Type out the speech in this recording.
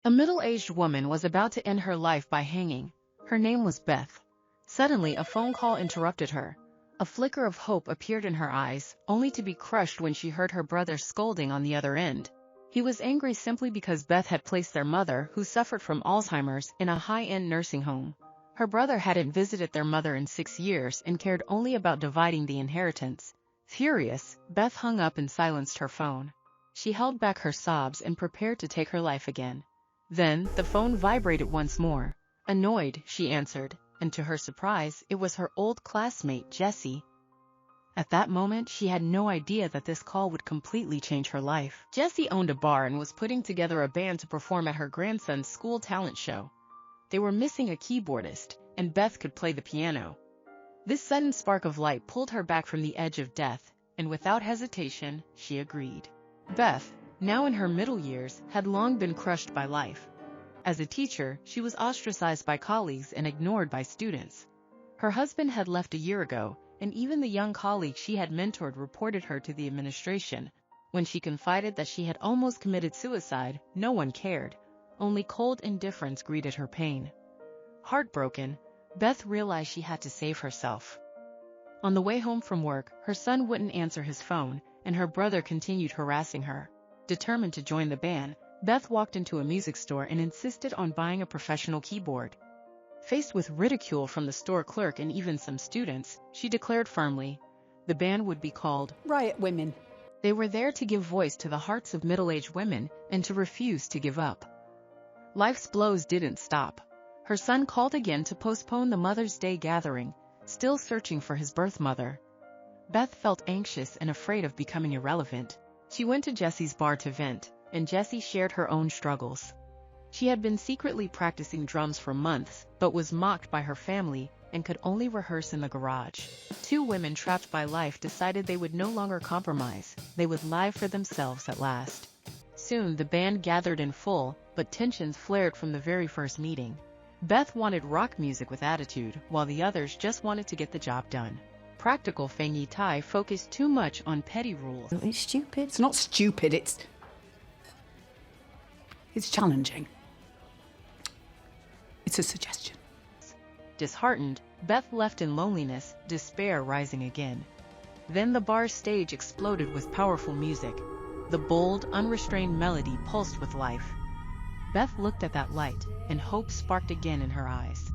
A middle-aged woman was about to end her life by hanging. Her name was Beth. Suddenly, a phone call interrupted her. A flicker of hope appeared in her eyes, only to be crushed when she heard her brother scolding on the other end. He was angry simply because Beth had placed their mother, who suffered from Alzheimer's, in a high-end nursing home. Her brother hadn't visited their mother in 6 years and cared only about dividing the inheritance. Furious, Beth hung up and silenced her phone. She held back her sobs and prepared to take her life again. Then, the phone vibrated once more. Annoyed, she answered, and to her surprise, it was her old classmate, Jessie. At that moment, she had no idea that this call would completely change her life. Jessie owned a bar and was putting together a band to perform at her grandson's school talent show. They were missing a keyboardist, and Beth could play the piano. This sudden spark of light pulled her back from the edge of death, and without hesitation, she agreed. Beth, now in her middle years, had long been crushed by life. As a teacher, she was ostracized by colleagues and ignored by students. Her husband had left a year ago, and even the young colleague she had mentored reported her to the administration. When she confided that she had almost committed suicide, no one cared. Only cold indifference greeted her pain. Heartbroken, Beth realized she had to save herself. On the way home from work, her son wouldn't answer his phone, and her brother continued harassing her. Determined to join the band, Beth walked into a music store and insisted on buying a professional keyboard. Faced with ridicule from the store clerk and even some students, she declared firmly, the band would be called Riot Women. They were there to give voice to the hearts of middle-aged women and to refuse to give up. Life's blows didn't stop. Her son called again to postpone the Mother's Day gathering, still searching for his birth mother. Beth felt anxious and afraid of becoming irrelevant. She went to Jessie's bar to vent, and Jessie shared her own struggles. She had been secretly practicing drums for months, but was mocked by her family and could only rehearse in the garage. Two women trapped by life decided they would no longer compromise. They would live for themselves at last. Soon the band gathered in full, but tensions flared from the very first meeting. Beth wanted rock music with attitude, while the others just wanted to get the job done. Practical Feng Yitai focused too much on petty rules. It's stupid. It's not stupid, it's challenging. It's a suggestion. Disheartened, Beth left in loneliness, despair rising again. Then the bar's stage exploded with powerful music. The bold, unrestrained melody pulsed with life. Beth looked at that light, and hope sparked again in her eyes.